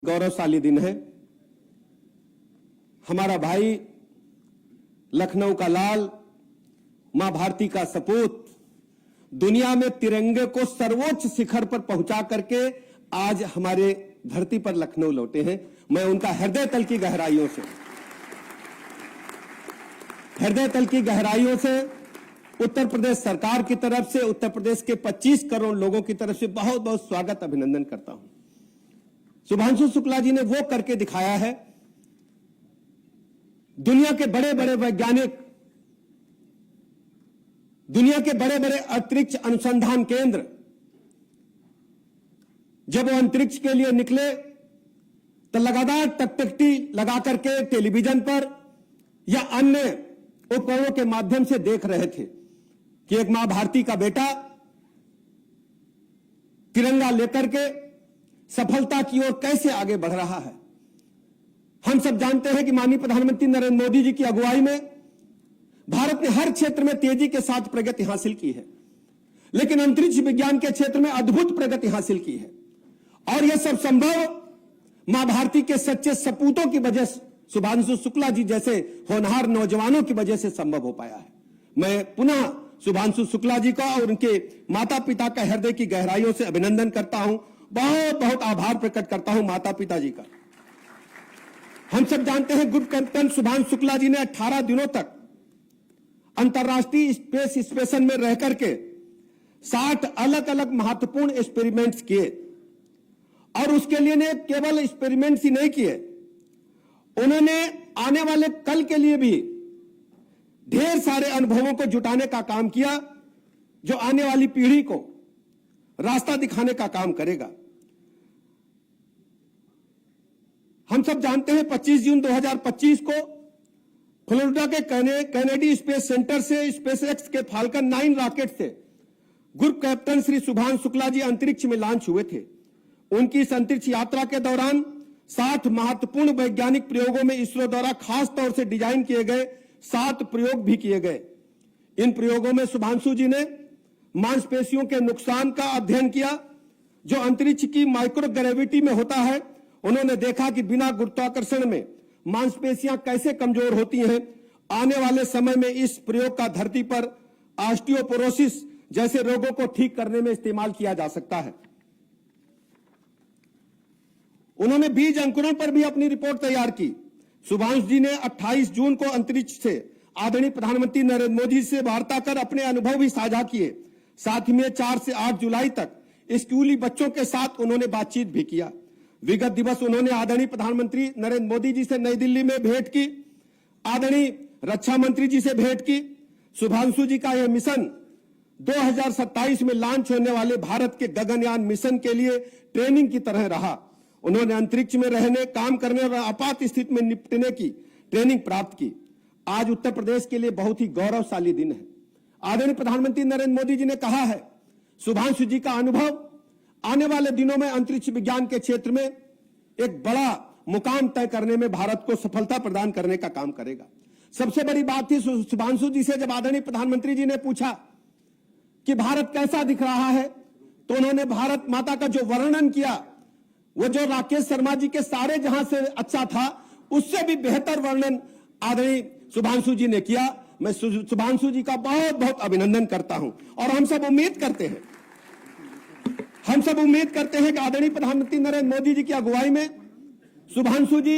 गौरवशाली दिन है। हमारा भाई लखनऊ का लाल, मां भारती का सपूत दुनिया में तिरंगे को सर्वोच्च शिखर पर पहुंचा करके आज हमारे धरती पर लखनऊ लौटे हैं। मैं उनका हृदय तल की गहराइयों से उत्तर प्रदेश सरकार की तरफ से, उत्तर प्रदेश के 25 करोड़ लोगों की तरफ से बहुत बहुत स्वागत अभिनंदन करता हूं। शुभांशु शुक्ला जी ने वो करके दिखाया है। दुनिया के बड़े बड़े वैज्ञानिक, दुनिया के बड़े बड़े अंतरिक्ष अनुसंधान केंद्र जब वो अंतरिक्ष के लिए निकले तो लगातार टकटकी लगा करके टेलीविजन पर या अन्य उपकरणों के माध्यम से देख रहे थे कि एक मां भारती का बेटा तिरंगा लेकर के सफलता की ओर कैसे आगे बढ़ रहा है। हम सब जानते हैं कि माननीय प्रधानमंत्री नरेंद्र मोदी जी की अगुवाई में भारत ने हर क्षेत्र में तेजी के साथ प्रगति हासिल की है, लेकिन अंतरिक्ष विज्ञान के क्षेत्र में अद्भुत प्रगति हासिल की है। और यह सब संभव मां भारती के सच्चे सपूतों की वजह से, शुभांशु शुक्ला जी जैसे होनहार नौजवानों की वजह से संभव हो पाया है। मैं पुनः शुभांशु शुक्ला जी का और उनके माता पिता का हृदय की गहराइयों से अभिनंदन करता हूं। बहुत बहुत आभार प्रकट करता हूं माता पिता जी का। हम सब जानते हैं ग्रुप कैप्टन शुभांशु शुक्ला जी ने 18 दिनों तक अंतर्राष्ट्रीय स्पेस स्टेशन में रह करके 60 अलग अलग महत्वपूर्ण एक्सपेरिमेंट्स किए। और उसके लिए ने केवल एक्सपेरिमेंट्स ही नहीं किए, उन्होंने आने वाले कल के लिए भी ढेर सारे अनुभवों को जुटाने का काम किया, जो आने वाली पीढ़ी को रास्ता दिखाने का काम करेगा। हम सब जानते हैं 25 जून 2025 को फ्लोरिडा के कैनेडी स्पेस सेंटर से स्पेसएक्स के फाल्कन 9 रॉकेट से ग्रुप कैप्टन श्री शुभांशु शुक्ला जी अंतरिक्ष में लॉन्च हुए थे। उनकी इस अंतरिक्ष यात्रा के दौरान 60 महत्वपूर्ण वैज्ञानिक प्रयोगों में इसरो द्वारा खास तौर से डिजाइन किए गए 7 प्रयोग भी किए गए। इन प्रयोगों में शुभांशु जी ने मांसपेशियों के नुकसान का अध्ययन किया जो अंतरिक्ष की माइक्रोग्रेविटी में होता है। उन्होंने देखा कि बिना गुरुत्वाकर्षण में मांसपेशियां कैसे कमजोर होती हैं। आने वाले समय में इस प्रयोग का धरती पर ऑस्टियोपोरोसिस जैसे रोगों को ठीक करने में इस्तेमाल किया जा सकता है। उन्होंने बीज अंकुरण पर भी अपनी रिपोर्ट तैयार की। शुभांशु जी ने 28 जून को अंतरिक्ष से आदरणीय प्रधानमंत्री नरेंद्र मोदी से वार्ता कर अपने अनुभव भी साझा किए। साथ ही में 4 से 8 जुलाई तक स्कूली बच्चों के साथ उन्होंने बातचीत भी किया। विगत दिवस उन्होंने आदरणीय प्रधानमंत्री नरेंद्र मोदी जी से नई दिल्ली में भेंट की, आदरणीय रक्षा मंत्री जी से भेंट की। शुभांशु जी का यह मिशन 2027 में लॉन्च होने वाले भारत के गगनयान मिशन के लिए ट्रेनिंग की तरह रहा। उन्होंने अंतरिक्ष में रहने, काम करने और आपात स्थिति में निपटने की ट्रेनिंग प्राप्त की। आज उत्तर प्रदेश के लिए बहुत ही गौरवशाली दिन है। आदरणीय प्रधानमंत्री नरेंद्र मोदी जी ने कहा है शुभांशु जी का अनुभव आने वाले दिनों में अंतरिक्ष विज्ञान के क्षेत्र में एक बड़ा मुकाम तय करने में भारत को सफलता प्रदान करने का काम करेगा। सबसे बड़ी बात थी शुभांशु जी से जब आदरणीय प्रधानमंत्री जी ने पूछा कि भारत कैसा दिख रहा है, तो उन्होंने भारत माता का जो वर्णन किया, वो जो राकेश शर्मा जी के सारे जहां से अच्छा था उससे भी बेहतर वर्णन आदरणीय शुभांशु जी ने किया। मैं शुभांशु जी का बहुत बहुत अभिनंदन करता हूं। और हम सब उम्मीद करते हैं कि आदरणीय प्रधानमंत्री नरेंद्र मोदी जी की अगुवाई में शुभांशु जी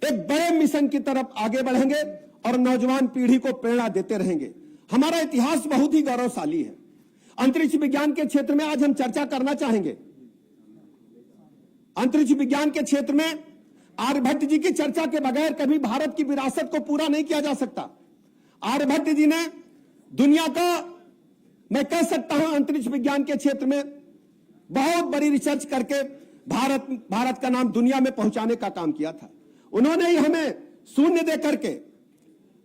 एक बड़े मिशन की तरफ आगे बढ़ेंगे और नौजवान पीढ़ी को प्रेरणा देते रहेंगे। हमारा इतिहास बहुत ही गौरवशाली है। अंतरिक्ष विज्ञान के क्षेत्र में आज हम चर्चा करना चाहेंगे। अंतरिक्ष विज्ञान के क्षेत्र में आर्यभट्ट जी की चर्चा के बगैर कभी भारत की विरासत को पूरा नहीं किया जा सकता। आर्यभट्ट जी ने दुनिया का, मैं कह सकता हूं, अंतरिक्ष विज्ञान के क्षेत्र में बहुत बड़ी रिसर्च करके भारत का नाम दुनिया में पहुंचाने का काम किया था। उन्होंने ही हमें शून्य दे करके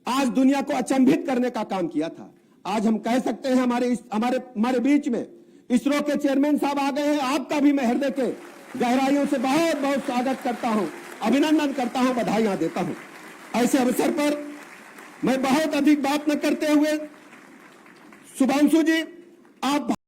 आज दुनिया को अचंभित करने का काम किया था। आज हम कह सकते हैं हमारे बीच में इसरो के चेयरमैन साहब आ गए हैं। आपका भी मैं हृदय के गहराइयों से बहुत बहुत स्वागत करता हूं, अभिनंदन करता हूं, बधाइयां देता हूं। ऐसे अवसर पर मैं बहुत अधिक बात न करते हुए शुभांशु जी, आप